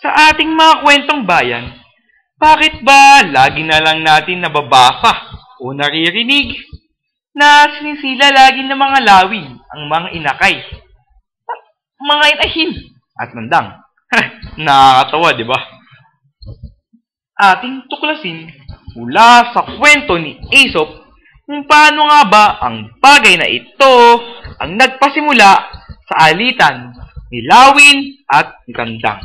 Sa ating mga kwentong bayan, bakit ba lagi na lang natin nababasa o naririnig na sinisila lagi ng mga lawin ang mga inakay, mga inahin at mandang? Nakakatawa, di ba? Ating tuklasin mula sa kwento ni Aesop kung paano nga ba ang bagay na ito ang nagpasimula sa alitan ni Lawin at Gandang.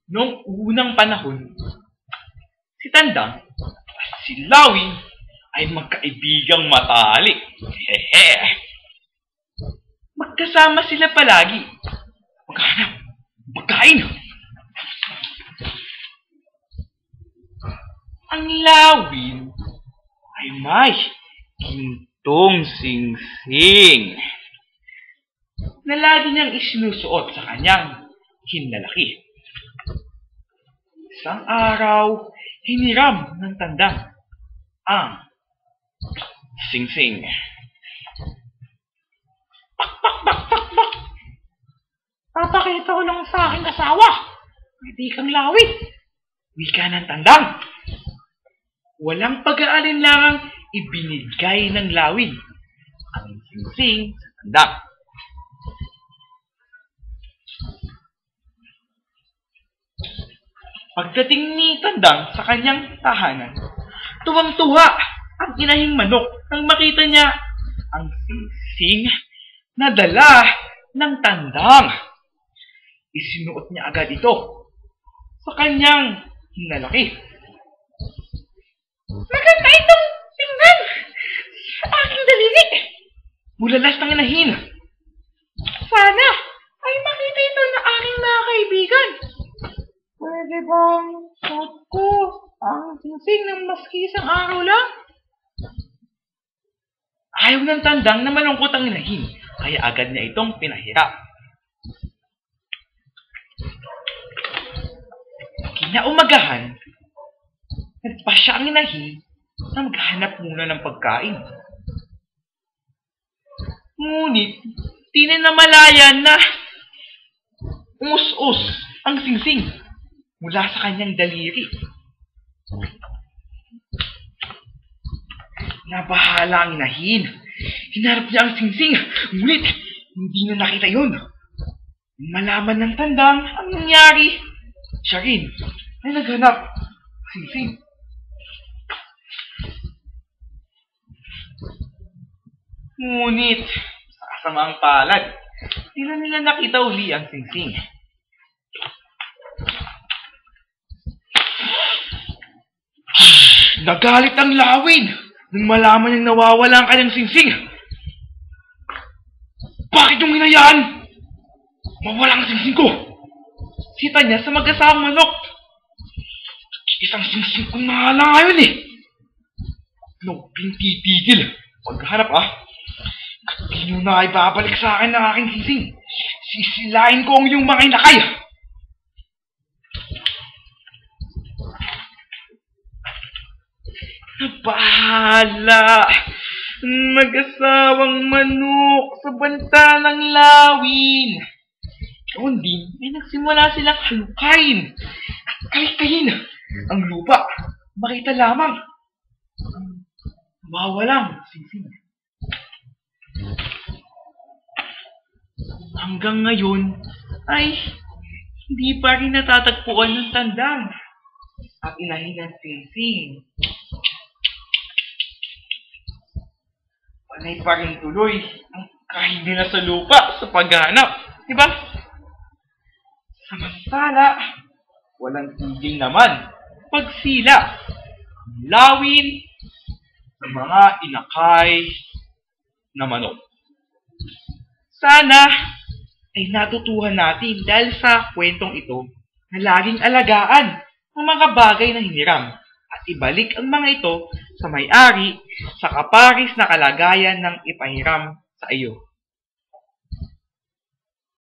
Noong unang panahon, si Tandang at si Lawin ay magkaibigang matalik. Magkasama sila palagi. Maghanap, magkain. Ang Lawin ay may gintong singsing na lagi niyang isinusuot sa kanyang hinlalaki. Isang araw, hiniram ng Tandang ang singsing. Bak! Papakita ko lang sa aking asawa. Hindi kang Lawin. Wika ng Tandang. Walang pag-aalinlangang ibinigay ng Lawin ang singsing sa Tandang. Pagdating ni Tandang sa kanyang tahanan, tuwang-tuwa ang inahing manok nang makita niya ang singsing na dala ng Tandang. Isinuot niya agad ito sa kanyang hinlalaki. Maganda itong tingnan sa aking daliri. Bulalas ng inahin. Sana ay makita ito ng aking mga kaibigan. Pwede bang suot ko ang singsing ng maski isang araw lang? Ayaw ng Tandang na malungkot ang inahin, kaya agad niya itong pinahirap. Kinaumagahan, nagpasya ang inahin na maghanap muna ng pagkain. Ngunit, di na namalayan na umus-us ang singsing mula sa kanyang daliri. Nabahala ang inahin. Hinarap niya ang singsing, ngunit hindi na nakita yun. Malaman ng Tandang ang nangyari, siya rin ay naghanap singsing. Ngunit, sa kasamaang palad, di na nila nakita uli ang singsing. Nagalit ang Lawin nang malaman niyang nawawala ang kanyang singsing. Bakit yung hinayaan? Mawala ang singsing ko. Sita niya sa mag-asawang manok. Isang singsing kong nahala ngayon eh. No, pintitigil. Paghanap di nyo na ay babalik sa akin ng aking singsing. Sisilain ko ang iyong mga inakay. Nabahala mag-asawang manok sa banta ng Lawin. Noon din ay nagsimula silang halukain at kalikayin ang lupa. Makita lamang ang mawawalang singsing. Hanggang ngayon ay hindi pa rin natatagpuan ng Tandang at inahin ng singsing. Panay pa rin tuloy ang kahindi na sa lupa sa paghanap, diba? Samantala, walang tigil naman pagsila ang Lawin sa mga inakay na manok. Sana ay natutuhan natin dahil sa kwentong ito na laging alagaan ang mga bagay na hiniram at ibalik ang mga ito sa may-ari sa kaparis na kalagayan ng ipahiram sa iyo.